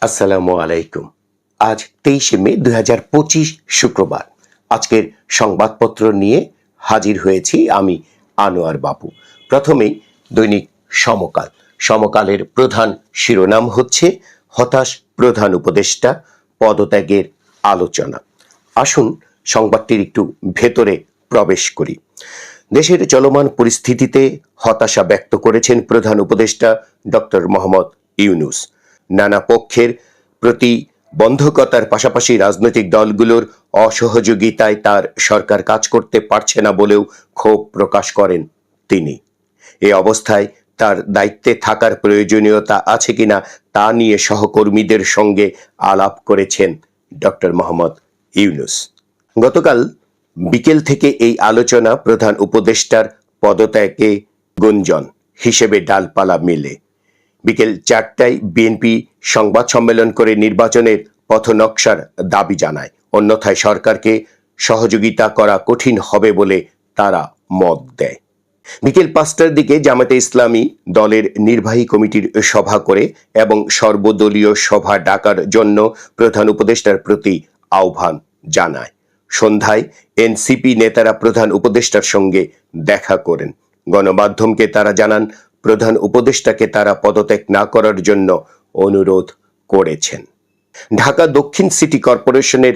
আসসালামু আলাইকুম। আজ 23শে মে 2025 শুক্রবার। আজকের সংবাদপত্র নিয়ে হাজির হয়েছি আমি আনোয়ার বাবু। প্রথমেই দৈনিক সমকাল। সমকালের প্রধান শিরোনাম হচ্ছে হতাশ প্রধান উপদেষ্টা, পদত্যাগের আলোচনা। আসুন সংবাদটির একটু ভেতরে প্রবেশ করি। দেশের চলমান পরিস্থিতিতে হতাশা ব্যক্ত করেছেন প্রধান উপদেষ্টা ডক্টর মোহাম্মদ ইউনূস। নানা পক্ষের প্রতিবন্ধকতার পাশাপাশি রাজনৈতিক দলগুলোর অসহযোগিতায় তার সরকার কাজ করতে পারছে না বলেও ক্ষোভ প্রকাশ করেন তিনি। এ অবস্থায় তার দায়িত্বে থাকার প্রয়োজনীয়তা আছে কিনা তা নিয়ে সহকর্মীদের সঙ্গে আলাপ করেছেন ডক্টর মোহাম্মদ ইউনূস। গতকাল বিকেল থেকে এই আলোচনা প্রধান উপদেষ্টার পদত্যাগে গুঞ্জন হিসেবে ডালপালা মেলে। বিকেল 4টায় বিএনপি সংবাদ সম্মেলন করে নির্বাচনের পথনকশার দাবি জানায়, অন্যথায় সরকারকে সহযোগিতা করা কঠিন হবে বলে তারা মত দেয়। বিকেল 5টার দিকে জামায়াতে ইসলামী দলের নির্বাহী কমিটির সভা করে এবং সর্বদলীয় সভা ডাকার জন্য প্রধান উপদেষ্টার প্রতি আহ্বান জানায়। সন্ধ্যায় এনসিপি নেতারা প্রধান উপদেষ্টার সঙ্গে দেখা করেন। গণমাধ্যমকে তারা জানান, প্রধান উপদেষ্টাকে তারা পদত্যাগ না করার জন্য অনুরোধ করেছেন। ঢাকা দক্ষিণ সিটি কর্পোরেশনের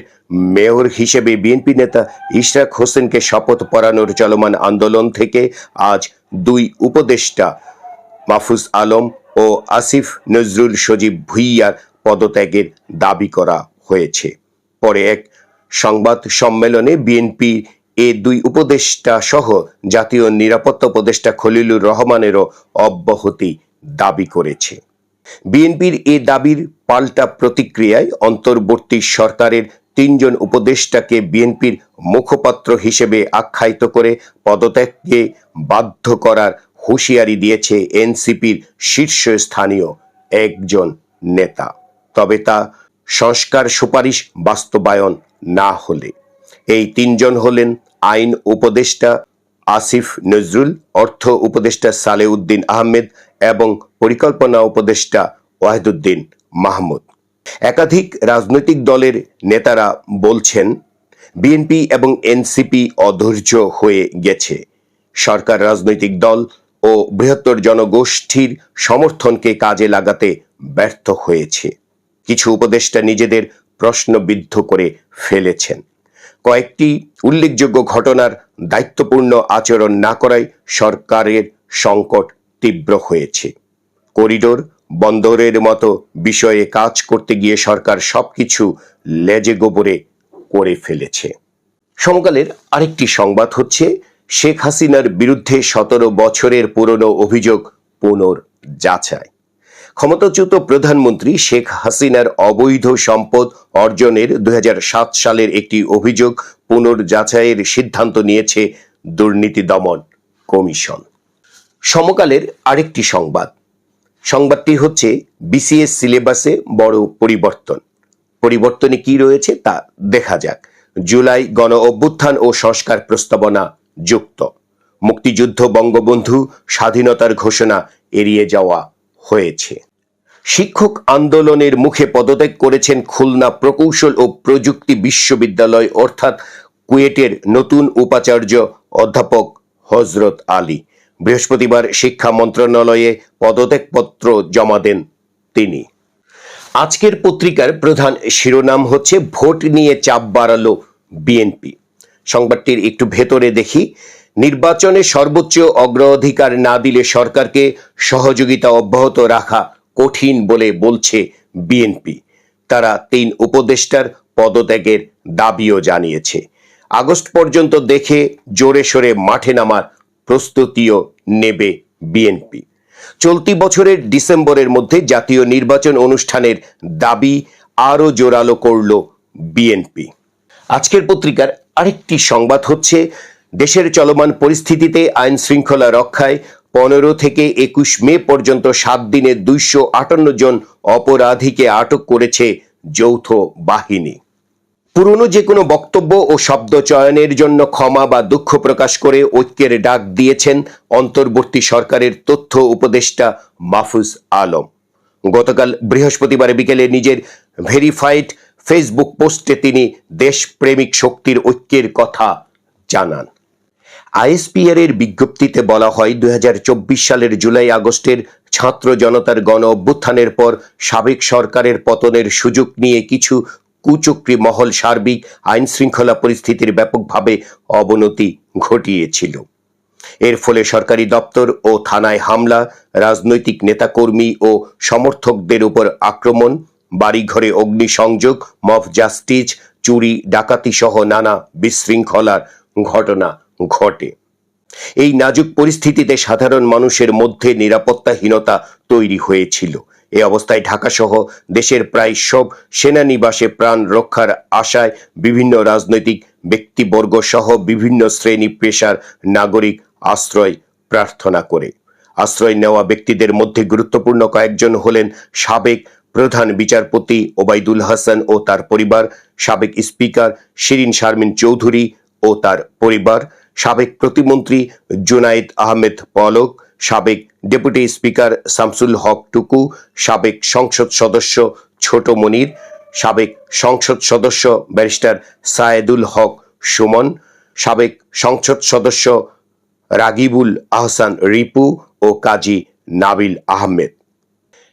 মেয়র হিসেবে বিএনপি নেতা ইশরাক হোসেনকে শপথ পড়ানোর চলমান আন্দোলন থেকে আজ দুই উপদেষ্টা মাহফুজ আলম ও আসিফ নজরুল সজীব ভুঁইয়ার পদত্যাগের দাবি করা হয়েছে। পরে এক সংবাদ সম্মেলনে বিএনপি এ দুই উপদেষ্টা সহ জাতীয় নিরাপত্তা উপদেষ্টা খলিলুর রহমানেরও অব্যাহতি দাবি করেছে। বিএনপির এ দাবির পাল্টা প্রতিক্রিয়ায় অন্তর্বর্তী সরকারের 3জন উপদেষ্টাকে বিএনপির মুখপাত্র হিসেবে আখ্যায়িত করে পদত্যাগে বাধ্য করার হুঁশিয়ারি দিয়েছে এনসিপির শীর্ষস্থানীয় একজন নেতা। তবে তা সংস্কার সুপারিশ বাস্তবায়ন না হলে। এই 3জন হলেন আইন উপদেষ্টা আসিফ নজরুল, অর্থ উপদেষ্টা সালেউদ্দিন আহমেদ এবং পরিকল্পনা উপদেষ্টা ওয়াহিদুদ্দিন মাহমুদ। একাধিক রাজনৈতিক দলের নেতারা বলছেন, বিএনপি এবং এনসিপি অধৈর্য হয়ে গেছে। সরকার রাজনৈতিক দল ও বৃহত্তর জনগোষ্ঠীর সমর্থনকে কাজে লাগাতে ব্যর্থ হয়েছে। কিছু উপদেষ্টা নিজেদের প্রশ্নবিদ্ধ করে ফেলেছেন। কয়েকটি উল্লেখযোগ্য ঘটনার দায়িত্বপূর্ণ আচরণ না করায় সরকারের সংকট তীব্র হয়েছে। করিডোর বন্দরের মতো বিষয়ে কাজ করতে গিয়ে সরকার সবকিছু লেজে গোবরে করে ফেলেছে। সমকালের আরেকটি সংবাদ হচ্ছে, শেখ হাসিনার বিরুদ্ধে 17 বছরের পুরনো অভিযোগ পুনর্যাচাই। ক্ষমতাচ্যুত প্রধানমন্ত্রী শেখ হাসিনার অবৈধ সম্পদ অর্জনের 2007 সালের একটি অভিযোগ পুনর্যাচাইয়ের সিদ্ধান্ত নিয়েছে দুর্নীতি দমন কমিশন। সমকালের আরেকটি সংবাদটি হচ্ছে, বিসিএস সিলেবাসে বড় পরিবর্তনে কি রয়েছে তা দেখা যাক। জুলাই গণ অভ্যুত্থান ও সংস্কার প্রস্তাবনা যুক্ত। মুক্তিযুদ্ধ, বঙ্গবন্ধু, স্বাধীনতার ঘোষণা এড়িয়ে যাওয়া হয়েছে। শিক্ষক আন্দোলনের মুখে পদত্যাগ করেছেন খুলনা প্রকৌশল ও প্রযুক্তি বিশ্ববিদ্যালয় অর্থাৎ কুয়েটের নতুন উপাচার্য অধ্যাপক হযরত আলী। বৃহস্পতিবার শিক্ষা মন্ত্রণালয়ে পদত্যাগপত্র জমা দেন তিনি। আজকের পত্রিকার প্রধান শিরোনাম হচ্ছে, ভোট নিয়ে চাপ বাড়ালো বিএনপি। সংবাদটির একটু ভেতরে দেখি। নির্বাচনে সর্বোচ্চ অগ্রাধিকার না দিলে সরকারকে সহযোগিতা অব্যাহত রাখা কঠিন বলে বলছে বিএনপি। তারা 3 উপদেষ্টার পদত্যাগের দাবিও জানিয়েছে। আগস্ট পর্যন্ত দেখে জোরে সোরে মাঠে নামার প্রস্তুতিও নেবে বিএনপি। চলতি বছরের ডিসেম্বরের মধ্যে জাতীয় নির্বাচন অনুষ্ঠানের দাবি আরো জোরালো করল বিএনপি। আজকের পত্রিকার আরেকটি সংবাদ হচ্ছে, দেশের চলমান পরিস্থিতিতে আইন শৃঙ্খলা রক্ষায় 15 থেকে 21 মে পর্যন্ত 7 দিনে 258 জন অপরাধীকে আটক করেছে যৌথ বাহিনী। পুরনো যে কোনো বক্তব্য ও শব্দ চয়নের জন্য ক্ষমা বা দুঃখ প্রকাশ করে ঐক্যের ডাক দিয়েছেন অন্তর্বর্তী সরকারের তথ্য উপদেষ্টা মাহফুজ আলম। গতকাল বৃহস্পতিবার বিকেলে নিজের ভেরিফাইড ফেসবুক পোস্টে তিনি দেশপ্রেমিক শক্তির ঐক্যের কথা জানান। আইএসপিআর এর বিজ্ঞপ্তিতে বলা হয় 2024 সালের জুলাই আগস্টের ছাত্র জনতার গণ অভ্যুত্থানের পর সাবেক সরকারের পতনের সুযোগ নিয়ে কিছু কুচক্রী মহল সার্বিক আইন শৃঙ্খলা পরিস্থিতির ব্যাপকভাবে অবনতি ঘটিয়েছিল। এর ফলে সরকারি দপ্তর ও থানায় হামলা, রাজনৈতিক নেতাকর্মী ও সমর্থকদের উপর আক্রমণ, বাড়িঘরে অগ্নিসংযোগ, মব জাস্টিস, চুরি, ডাকাতি সহ নানা বিশৃঙ্খলার ঘটনা ঘটে। এই নাজুক পরিস্থিতিতে সাধারণ মানুষের মধ্যে নিরাপত্তাহীনতা তৈরি হয়েছিল। এ অবস্থায় ঢাকা সহ দেশের প্রায় সব সেনানিবাসে প্রাণ রক্ষার আশায় বিভিন্ন রাজনৈতিক ব্যক্তিবর্গ সহ বিভিন্ন শ্রেণী পেশার নাগরিক আশ্রয় প্রার্থনা করে। আশ্রয় নেওয়া ব্যক্তিদের মধ্যে গুরুত্বপূর্ণ কয়েকজন হলেন সাবেক প্রধান বিচারপতি ওবায়দুল হাসান ও তার পরিবার, সাবেক স্পিকার শিরিন শারমিন চৌধুরী ও তার পরিবার, সাবেক প্রতিমন্ত্রী জুনায়েদ আহমেদ পলক, সাবেক ডেপুটি স্পিকার শামসুল হক টুকু, সাবেক সংসদ সদস্য ছোট মনির, সাবেক সংসদ সদস্য ব্যারিস্টার সায়েদুল হক সুমন, সাবেক সংসদ সদস্য রাগিবুল আহসান রিপু ও কাজী নাবিল আহমেদ,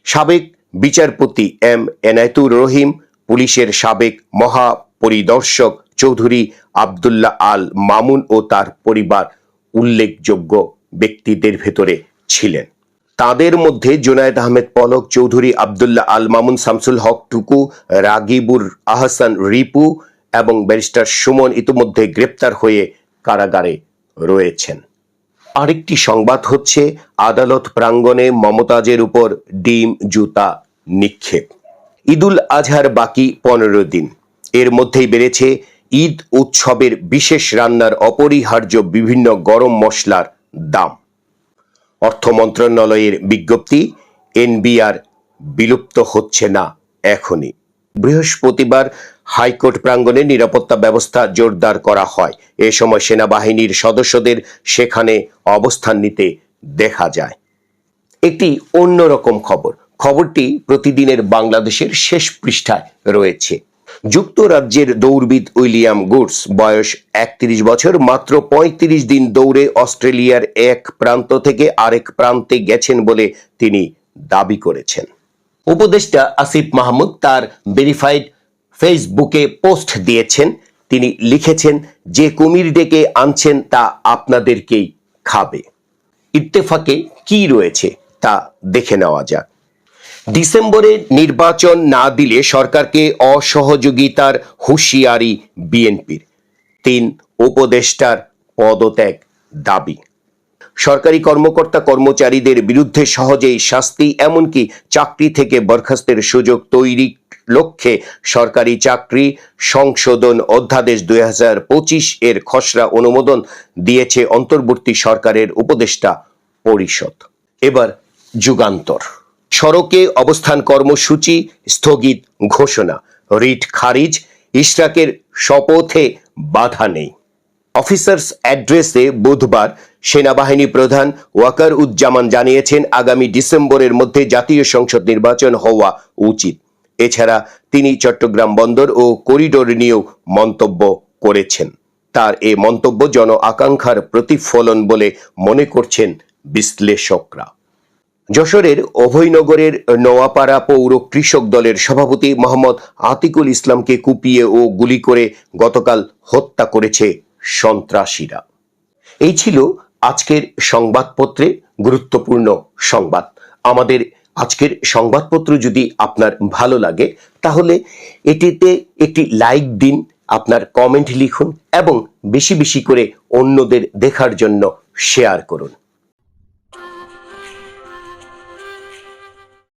সাবেক বিচারপতি এম এনায়েতুর রহিম, পুলিশের সাবেক মহাপরিদর্শক চৌধুরী আব্দুল্লাহ আল মামুন ও তার পরিবার উল্লেখযোগ্য ব্যক্তিদের ভেতরে ছিলেন। তাদের মধ্যে জুনায়েদ আহমেদ পলক, চৌধুরী আব্দুল্লাহ আল মামুন, শামসুল হক টুকু, রাগিবুর আহসান রিপু এবং ব্যারিস্টার সুমন ইতিমধ্যে গ্রেপ্তার হয়ে কারাগারে রয়েছেন। আরেকটি সংবাদ হচ্ছে আদালত প্রাঙ্গণে মমতাজের উপর ডিম জুতা নিক্ষেপ। ঈদুল আজহার বাকি 15 দিন, এর মধ্যেই বেড়েছে ঈদ উৎসবের বিশেষ রান্নার অপরিহার্য বিভিন্ন গরম মশলার দাম। অর্থ মন্ত্রণালয়ের বিজ্ঞপ্তি, এনবিআর বিলুপ্ত হচ্ছে না এখনই। বৃহস্পতিবার হাইকোর্ট প্রাঙ্গণে নিরাপত্তা ব্যবস্থা জোরদার করা হয়। এ সময় সেনাবাহিনীর সদস্যদের সেখানে অবস্থান নিতে দেখা যায়। একটি অন্যরকম খবরটি প্রতিদিনের বাংলাদেশের শেষ পৃষ্ঠায় রয়েছে। যুক্তরাজ্যের দৌড়বিদ উইলিয়াম গুডস বয়স 31 বছর, মাত্র 35 দিন দৌড়ে অস্ট্রেলিয়ার এক প্রান্ত থেকে আরেক প্রান্তে গেছেন বলে তিনি দাবি করেছেন। উপদেষ্টা আসিফ মাহমুদ তার ভেরিফাইড ফেসবুকে পোস্ট দিয়েছেন। তিনি লিখেছেন, যে কুমির ডেকে আনছেন তা আপনাদেরকেই খাবে। ইত্তেফাকে কি রয়েছে তা দেখে নেওয়া যাক। ডিসেম্বরে নির্বাচন না দিলে সরকারকে অসহযোগিতার হুঁশিয়ারি বিএনপির। 3 উপদেষ্টার পদত্যাগ দাবি। সরকারি কর্মকর্তা কর্মচারীদের বিরুদ্ধে সহজেই শাস্তি, এমনকি চাকরি থেকে বরখাস্তের সুযোগ তৈরির লক্ষ্যে সরকারি চাকরি সংশোধন অধ্যাদেশ 2025 এর খসড়া অনুমোদন দিয়েছে অন্তর্বর্তী সরকারের উপদেষ্টা পরিষদ। এবার যুগান্তর। সড়কে অবস্থান কর্মসূচি স্থগিত ঘোষণা, রিট খারিজ, ইশরাকের শপথে বাধা নেই। অফিসার্স অ্যাড্রেসে বুধবার সেনাবাহিনী প্রধান ওয়াকার উজ্জামান জানিয়েছেন, আগামী ডিসেম্বরের মধ্যে জাতীয় সংসদ নির্বাচন হওয়া উচিত। এছাড়া তিনি চট্টগ্রাম বন্দর ও করিডোর নিয়েও মন্তব্য করেছেন। তার এ মন্তব্য জন আকাঙ্ক্ষার প্রতিফলন বলে মনে করছেন বিশ্লেষকরা। যশোরের অভয়নগরের নোয়াপাড়া পৌর কৃষক দলের সভাপতি মোহাম্মদ আতিকুল ইসলামকে কুপিয়ে ও গুলি করে গতকাল হত্যা করেছে সন্ত্রাসীরা। এই ছিল আজকের সংবাদপত্রে গুরুত্বপূর্ণ সংবাদ। আমাদের আজকের সংবাদপত্র যদি আপনার ভালো লাগে তাহলে এটিতে একটি লাইক দিন, আপনার কমেন্ট লিখুন এবং বেশি বেশি করে অন্যদের দেখার জন্য শেয়ার করুন।